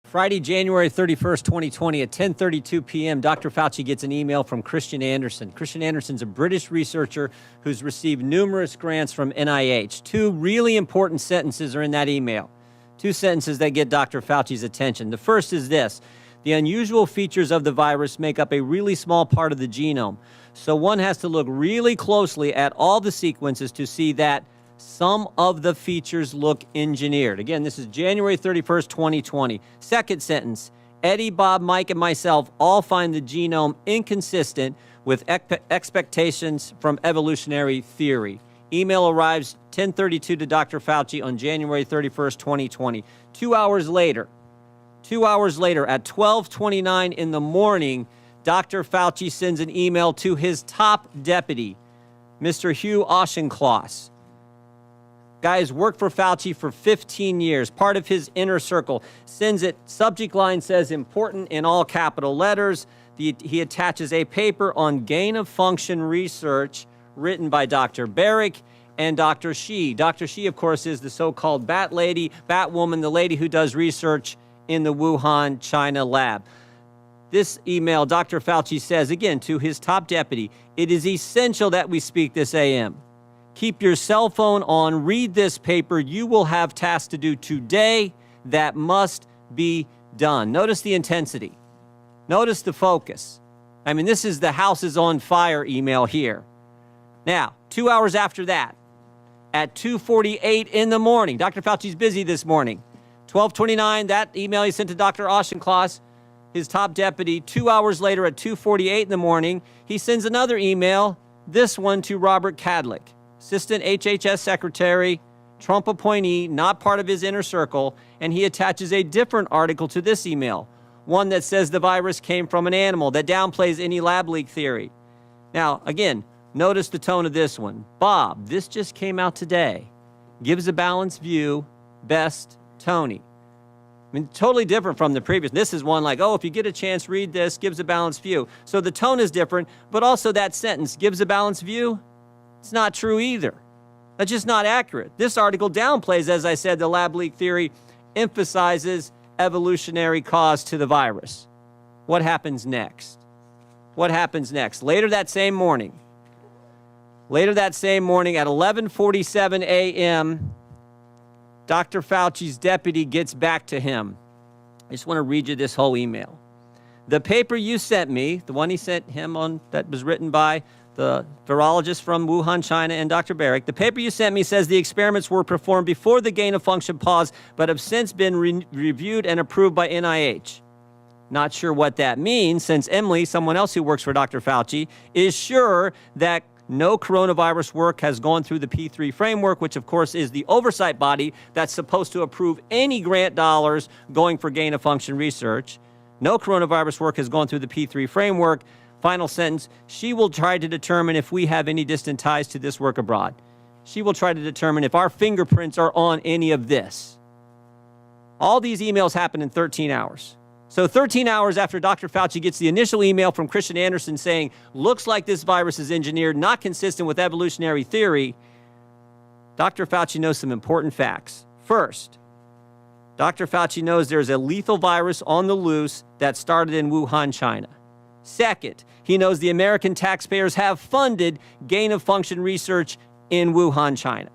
Friday, January 31st, 2020 at 10:32 p.m., Dr. Fauci gets an email from Christian Anderson. Christian Anderson's a British researcher who's received numerous grants from NIH. Two really important sentences are in that email. Two sentences that get Dr. Fauci's attention. The first is this: the unusual features of the virus make up a really small part of the genome. So one has to look really closely at all the sequences to see that some of the features look engineered. Again, this is January 31st, 2020. Second sentence: Eddie, Bob, Mike, and myself all find the genome inconsistent with expectations from evolutionary theory. Email arrives 10:32 to Dr. Fauci on January 31st, 2020. 2 hours later at 12:29 in the morning, Dr. Fauci sends an email to his top deputy, Mr. Hugh Auchincloss. Guy has worked for Fauci for 15 years, part of his inner circle. Sends it, subject line says important in all capital letters. He attaches a paper on gain-of-function research written by Dr. Barrick and Dr. Shi. Dr. Shi, of course, is the so-called Bat Lady, Batwoman, the lady who does research in the Wuhan, China lab. This email, Dr. Fauci says, again, to his top deputy, it is essential that we speak this AM. Keep your cell phone on, read this paper. You will have tasks to do today that must be done. Notice the intensity. Notice the focus. I mean, this is the house is on fire email here. Now, 2 hours after that, at 2:48 in the morning, Dr. Fauci's busy this morning. 12:29, that email he sent to Dr. Auchincloss, his top deputy. 2 hours later at 2:48 in the morning, he sends another email, this one to Robert Kadlec, Assistant HHS Secretary, Trump appointee, not part of his inner circle, and he attaches a different article to this email, one that says the virus came from an animal, that downplays any lab leak theory. Now, again, notice the tone of this one. Bob, this just came out today. Gives a balanced view. Best, Tony. I mean, totally different from the previous. This is one like, oh, if you get a chance, read this, gives a balanced view. So the tone is different, but also that sentence, gives a balanced view, it's not true either. That's just not accurate. This article downplays, as I said, the lab leak theory, emphasizes evolutionary cause to the virus. What happens next? What happens next? Later that same morning at 11:47 a.m., Dr. Fauci's deputy gets back to him. I just want to read you this whole email. The paper you sent me, the one he sent him on, that was written by the virologist from Wuhan, China, and Dr. Barrick, the paper you sent me says the experiments were performed before the gain-of-function pause, but have since been reviewed and approved by NIH. Not sure what that means, since Emily, someone else who works for Dr. Fauci, is sure that no coronavirus work has gone through the P3 framework, which, of course, is the oversight body that's supposed to approve any grant dollars going for gain-of-function research. No coronavirus work has gone through the P3 framework. Final sentence, she will try to determine if we have any distant ties to this work abroad. She will try to determine if our fingerprints are on any of this. All these emails happen in 13 hours. So 13 hours after Dr. Fauci gets the initial email from Christian Anderson saying, looks like this virus is engineered, not consistent with evolutionary theory, Dr. Fauci knows some important facts. First, Dr. Fauci knows there's a lethal virus on the loose that started in Wuhan, China. Second, he knows the American taxpayers have funded gain-of-function research in Wuhan, China.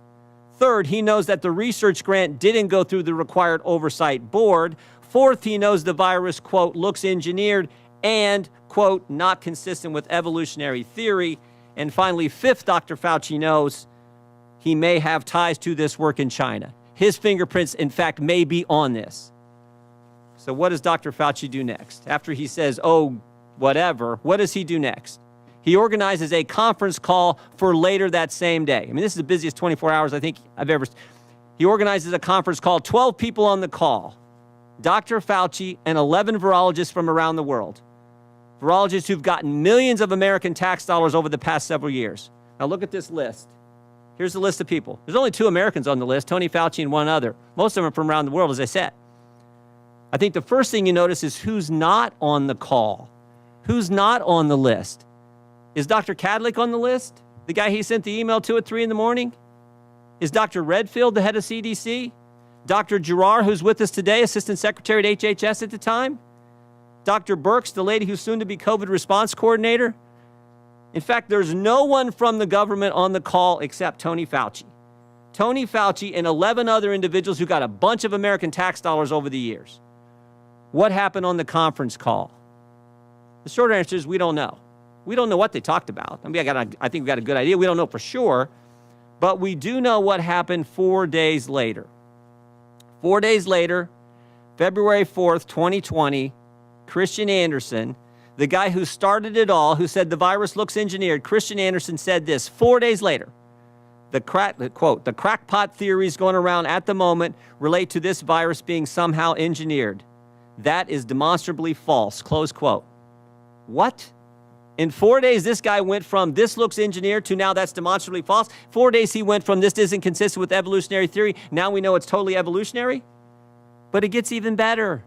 Third, he knows that the research grant didn't go through the required oversight board. Fourth, he knows the virus, quote, looks engineered and, quote, not consistent with evolutionary theory. And finally, fifth, Dr. Fauci knows he may have ties to this work in China. His fingerprints, in fact, may be on this. So what does Dr. Fauci do next? After he says, oh, whatever, what does he do next? He organizes a conference call for later that same day. I mean, this is the busiest 24 hours I think I've ever. He organizes a conference call, 12 people on the call. Dr. Fauci and 11 virologists from around the world. Virologists who've gotten millions of American tax dollars over the past several years. Now look at this list. Here's the list of people. There's only 2 Americans on the list, Tony Fauci and one other. Most of them are from around the world, as I said. I think the first thing you notice is who's not on the call. Who's not on the list? Is Dr. Kadlec on the list? The guy he sent the email to at 3 in the morning? Is Dr. Redfield the head of CDC? Dr. Girard, who's with us today, Assistant Secretary at HHS at the time. Dr. Birx, the lady who's soon to be COVID response coordinator. In fact, there's no one from the government on the call except Tony Fauci. Tony Fauci and 11 other individuals who got a bunch of American tax dollars over the years. What happened on the conference call? The short answer is we don't know. We don't know what they talked about. I mean, I think we got a good idea. We don't know for sure, but we do know what happened 4 days later. 4 days later, February 4th, 2020, Christian Anderson, the guy who started it all, who said the virus looks engineered, Christian Anderson said this 4 days later. The crackpot theories going around at the moment relate to this virus being somehow engineered. That is demonstrably false, close quote. What? In 4 days, this guy went from this looks engineered to now that's demonstrably false. 4 days, he went from this isn't consistent with evolutionary theory. Now we know it's totally evolutionary. But it gets even better.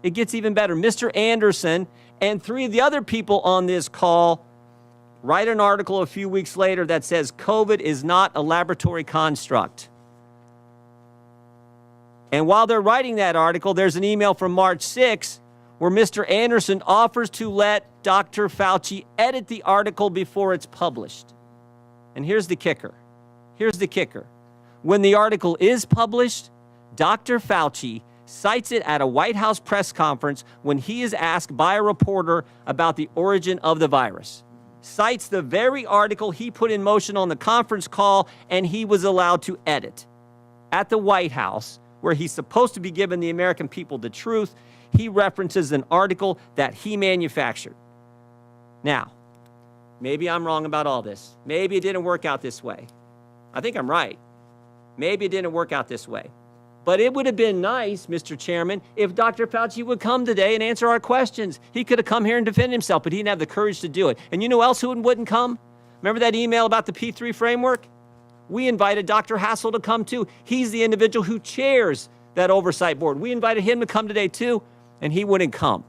It gets even better. Mr. Anderson and 3 of the other people on this call write an article a few weeks later that says COVID is not a laboratory construct. And while they're writing that article, there's an email from March 6 where Mr. Anderson offers to let Dr. Fauci edit the article before it's published. And here's the kicker. Here's the kicker. When the article is published, Dr. Fauci cites it at a White House press conference when he is asked by a reporter about the origin of the virus. Cites the very article he put in motion on the conference call and he was allowed to edit. At the White House, where he's supposed to be giving the American people the truth, he references an article that he manufactured. Now, maybe I'm wrong about all this. Maybe it didn't work out this way. I think I'm right. Maybe it didn't work out this way. But it would have been nice, Mr. Chairman, if Dr. Fauci would come today and answer our questions. He could have come here and defended himself, but he didn't have the courage to do it. And you know who else wouldn't come? Remember that email about the P3 framework? We invited Dr. Hassel to come too. He's the individual who chairs that oversight board. We invited him to come today too, and he wouldn't come.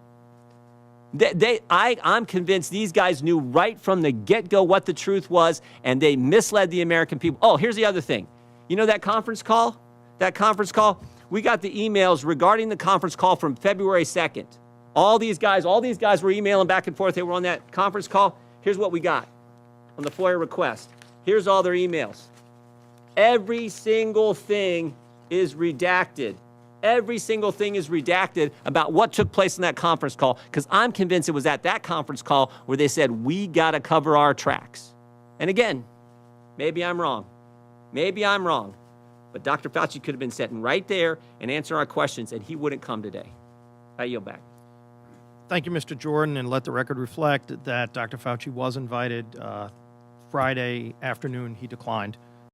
I'm convinced these guys knew right from the get-go what the truth was, and they misled the American people. Oh, here's the other thing. You know that conference call? That conference call? We got the emails regarding the conference call from February 2nd. All these guys were emailing back and forth. They were on that conference call. Here's what we got on the FOIA request. Here's all their emails. Every single thing is redacted. Every single thing is redacted about what took place in that conference call, because I'm convinced it was at that conference call where they said, we got to cover our tracks. And again, maybe I'm wrong. Maybe I'm wrong. But Dr. Fauci could have been sitting right there and answering our questions, and he wouldn't come today. I yield back. Thank you, Mr. Jordan, and let the record reflect that Dr. Fauci was invited Friday afternoon. He declined.